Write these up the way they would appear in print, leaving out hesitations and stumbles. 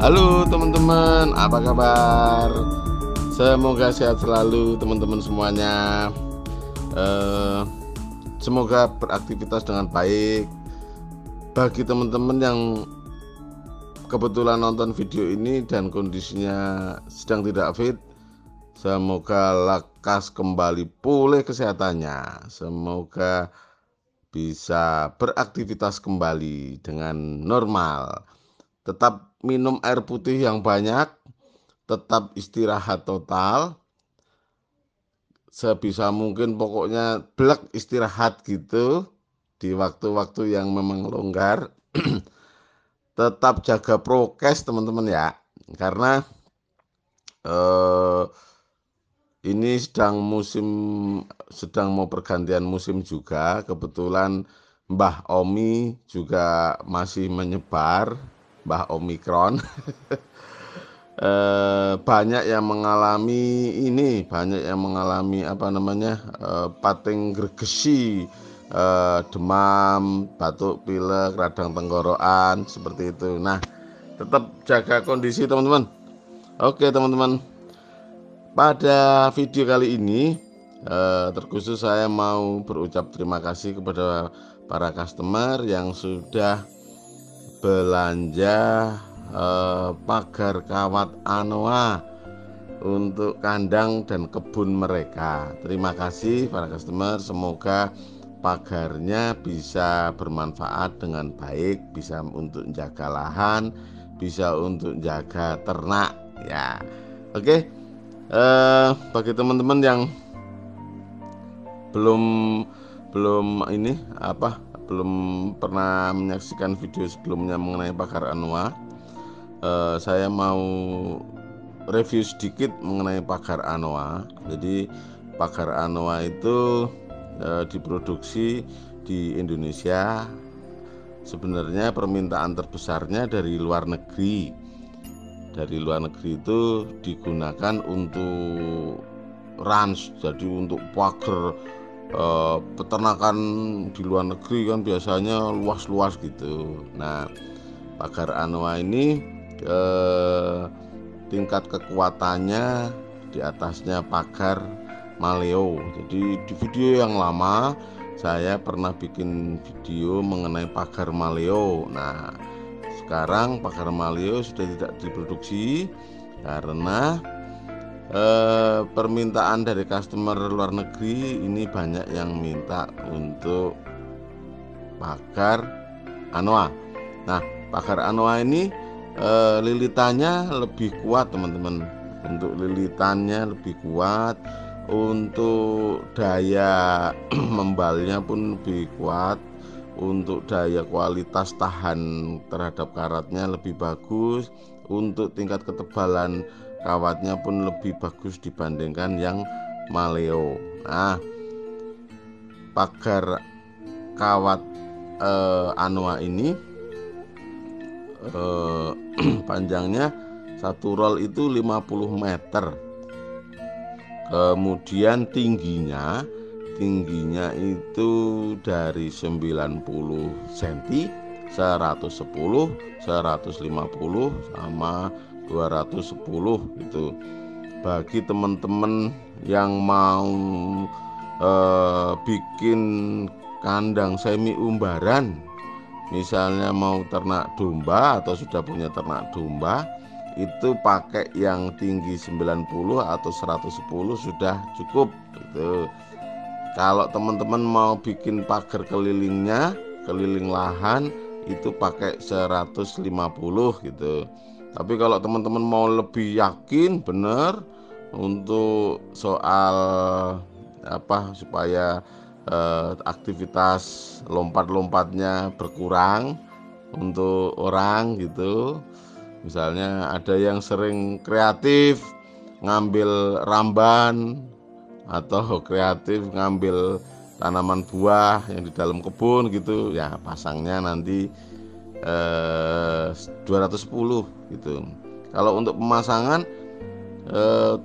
Halo teman-teman, apa kabar? Semoga sehat selalu teman-teman semuanya. Semoga beraktivitas dengan baik. Bagi teman-teman yang kebetulan nonton video ini dan kondisinya sedang tidak fit, semoga lekas kembali pulih kesehatannya. Semoga bisa beraktivitas kembali dengan normal. Tetap minum air putih yang banyak, tetap istirahat total, sebisa mungkin pokoknya blek istirahat gitu di waktu-waktu yang memang longgar. Tetap jaga prokes teman-teman ya, karena eh, ini sedang mau pergantian musim juga. Kebetulan Mbah Omi juga masih menyebar, Mbah Omikron. Banyak yang mengalami pating gregesi, demam, batuk pilek, radang tenggorokan seperti itu. Nah, tetap jaga kondisi teman-teman. Oke teman-teman, pada video kali ini terkhusus saya mau berucap terima kasih kepada para customer yang sudah belanja pagar kawat anoa untuk kandang dan kebun mereka. Terima kasih para customer, semoga pagarnya bisa bermanfaat dengan baik, bisa untuk jaga lahan, bisa untuk jaga ternak ya. Oke, bagi teman-teman yang belum belum pernah menyaksikan video sebelumnya mengenai pagar anoa, saya mau review sedikit mengenai pagar anoa. Jadi pagar anoa itu diproduksi di Indonesia. Sebenarnya permintaan terbesarnya dari luar negeri. Dari luar negeri itu digunakan untuk ranch, jadi untuk pagar peternakan di luar negeri kan biasanya luas-luas gitu. Nah, pagar anoa ini tingkat kekuatannya di atasnya pagar maleo. Jadi di video yang lama saya pernah bikin video mengenai pagar maleo. Nah, sekarang pagar maleo sudah tidak diproduksi karena permintaan dari customer luar negeri ini banyak yang minta untuk pagar anoa. Nah, pagar anoa ini lilitannya lebih kuat teman-teman. Untuk lilitannya lebih kuat, untuk daya membalnya pun lebih kuat, untuk daya kualitas tahan terhadap karatnya lebih bagus, untuk tingkat ketebalan kawatnya pun lebih bagus dibandingkan yang maleo. Nah, pagar kawat anoa ini panjangnya satu roll itu 50 meter. Kemudian tingginya itu dari 90 cm, 110, 150 sama 210 gitu. Bagi teman-teman yang mau bikin kandang semi umbaran, misalnya mau ternak domba atau sudah punya ternak domba, itu pakai yang tinggi 90 atau 110 sudah cukup gitu. Kalau teman-teman mau bikin pagar kelilingnya, keliling lahan, itu pakai 150 gitu. Tapi kalau teman-teman mau lebih yakin bener untuk soal supaya aktivitas lompat-lompatnya berkurang untuk orang gitu. Misalnya ada yang sering kreatif ngambil ramban atau kreatif ngambil tanaman buah yang di dalam kebun gitu ya, pasangnya nanti 210 gitu. Kalau untuk pemasangan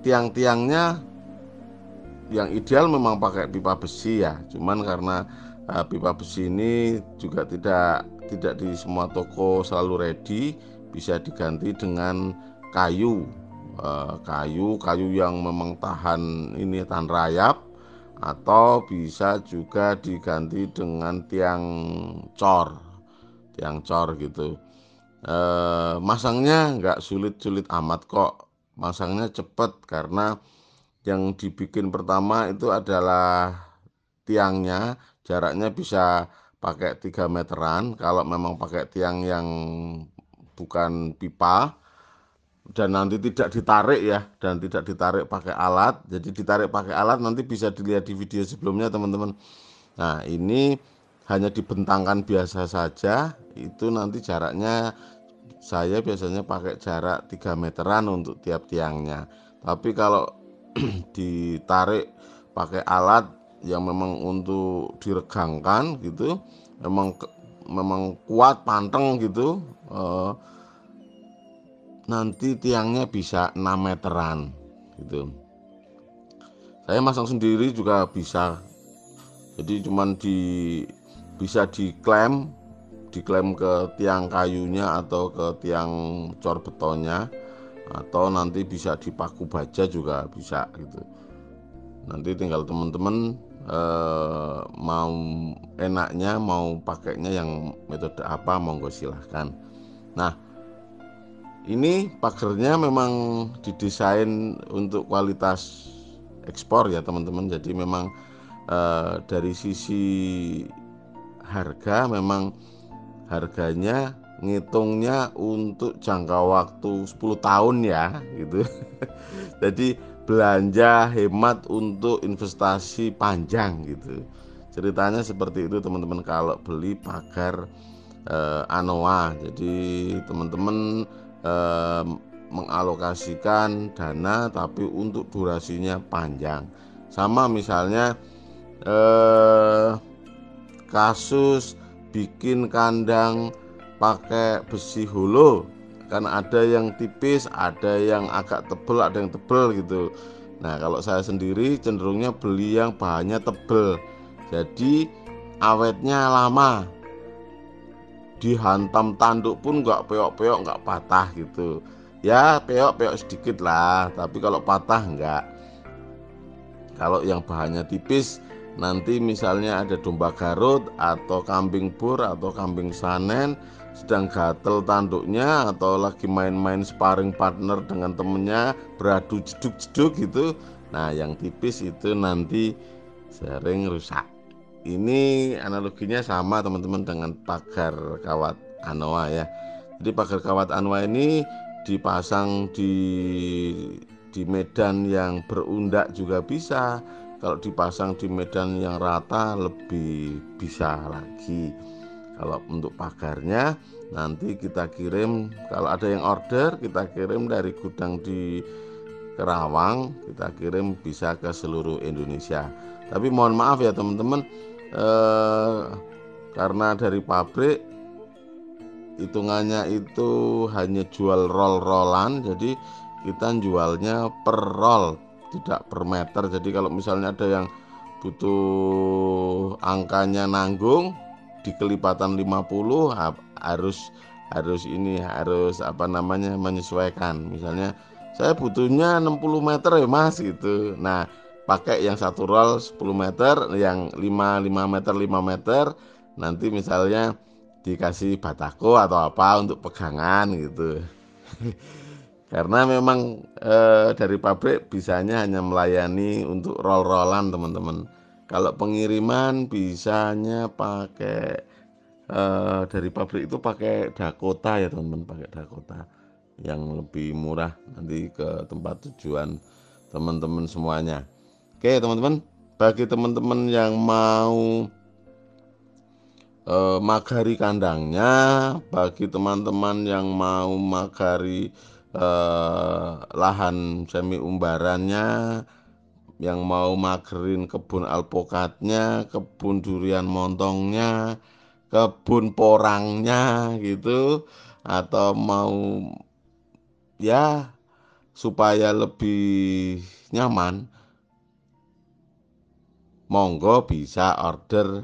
tiang-tiangnya yang ideal memang pakai pipa besi ya, cuman karena pipa besi ini juga tidak di semua toko selalu ready, bisa diganti dengan kayu, kayu yang memang tahan rayap, atau bisa juga diganti dengan tiang cor gitu. Masangnya nggak sulit-sulit amat kok, masangnya cepet karena yang dibikin pertama itu adalah tiangnya, jaraknya bisa pakai 3 meteran kalau memang pakai tiang yang bukan pipa, dan nanti tidak ditarik ya, dan tidak ditarik pakai alat. Jadi ditarik pakai alat nanti bisa dilihat di video sebelumnya teman-teman. Nah, ini hanya dibentangkan biasa saja, itu nanti jaraknya saya biasanya pakai jarak 3 meteran untuk tiap tiangnya. Tapi kalau ditarik pakai alat yang memang untuk diregangkan gitu, memang kuat panteng gitu, nanti tiangnya bisa 6 meteran gitu. Saya masang sendiri juga bisa, jadi cuman bisa diklaim ke tiang kayunya atau ke tiang cor betonnya, atau nanti bisa dipaku baja juga bisa gitu. Nanti tinggal teman-teman mau enaknya mau pakainya yang metode apa, monggo silahkan. Nah, ini pagernya memang didesain untuk kualitas ekspor ya teman-teman. Jadi memang dari sisi harga memang harganya ngitungnya untuk jangka waktu 10 tahun ya gitu. Jadi belanja hemat untuk investasi panjang gitu. Ceritanya seperti itu teman-teman kalau beli pagar Anoa. Jadi teman-teman mengalokasikan dana tapi untuk durasinya panjang. Sama misalnya kasus bikin kandang pakai besi holo, kan ada yang tipis, ada yang agak tebel, ada yang tebel gitu. Nah, kalau saya sendiri cenderungnya beli yang bahannya tebel, jadi awetnya lama, dihantam tanduk pun nggak peok-peok, nggak patah gitu. Ya peok-peok sedikit lah, tapi kalau patah nggak. Kalau yang bahannya tipis, nanti misalnya ada domba Garut atau kambing bur atau kambing sanen sedang gatel tanduknya, atau lagi main-main sparring partner dengan temennya, beradu jeduk-jeduk gitu. Nah, yang tipis itu nanti sering rusak. Ini analoginya sama teman-teman dengan pagar kawat Anoa ya. Jadi pagar kawat Anoa ini dipasang di medan yang berundak juga bisa. Kalau dipasang di medan yang rata lebih bisa lagi. Kalau untuk pagarnya nanti kita kirim, kalau ada yang order kita kirim dari gudang di Kerawang, kita kirim bisa ke seluruh Indonesia. Tapi mohon maaf ya teman-teman, karena dari pabrik hitungannya itu hanya jual roll-rollan, jadi kita jualnya per roll, tidak per meter. Jadi kalau misalnya ada yang butuh angkanya nanggung di kelipatan 50, harus apa namanya, menyesuaikan. Misalnya saya butuhnya 60 meter ya mas gitu. Nah, pakai yang satu roll 10 meter, yang 5 meter 5 meter, nanti misalnya dikasih batako atau apa untuk pegangan gitu. Karena memang dari pabrik bisanya hanya melayani untuk roll-rollan teman-teman. Kalau pengiriman bisanya pakai dari pabrik itu pakai Dakota ya teman-teman, pakai Dakota yang lebih murah nanti ke tempat tujuan teman-teman semuanya. Oke teman-teman, bagi teman-teman yang mau magari kandangnya, bagi teman-teman yang mau magari lahan semi umbarannya, yang mau magerin kebun alpukatnya, kebun durian montongnya, kebun porangnya gitu, atau mau ya supaya lebih nyaman, monggo bisa order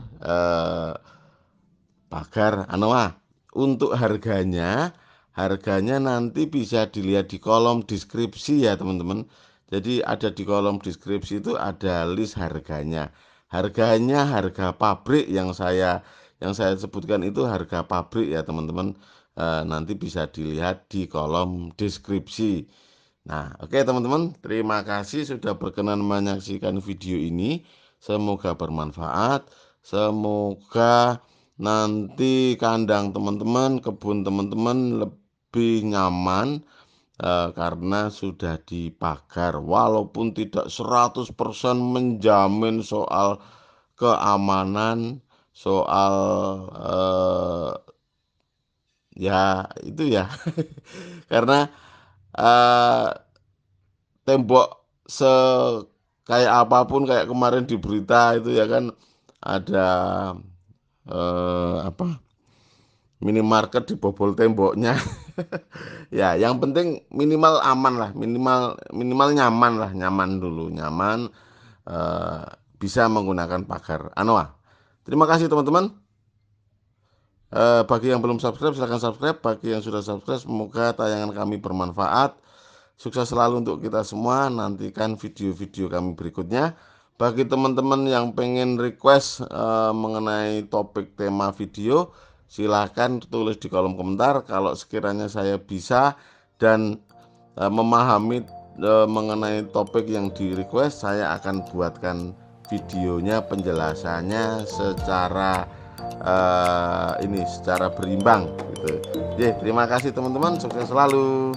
pagar Anoa. Untuk harganya harganya nanti bisa dilihat di kolom deskripsi ya teman-teman. Jadi ada di kolom deskripsi itu ada list harganya. Harganya harga pabrik yang saya sebutkan itu harga pabrik ya teman-teman. Nanti bisa dilihat di kolom deskripsi. Nah, oke teman-teman, terima kasih sudah berkenan menyaksikan video ini. Semoga bermanfaat. Semoga nanti kandang teman-teman, kebun teman-teman lebih nyaman karena sudah dipagar. Walaupun tidak 100% menjamin soal keamanan, soal ya itu ya. Karena eh, tembok kayak apapun kayak kemarin di berita itu ya kan ada apa minimarket dibobol temboknya. Ya, yang penting minimal aman lah, minimal minimal nyaman lah, nyaman dulu, nyaman eh, bisa menggunakan pagar Anoa. Terima kasih teman-teman. Bagi yang belum subscribe silahkan subscribe. Bagi yang sudah subscribe semoga tayangan kami bermanfaat. Sukses selalu untuk kita semua. Nantikan video-video kami berikutnya. Bagi teman-teman yang pengen request mengenai topik tema video, silahkan tulis di kolom komentar. Kalau sekiranya saya bisa dan memahami mengenai topik yang di request, saya akan buatkan videonya, penjelasannya secara secara berimbang gitu. Terima kasih teman-teman, sukses selalu.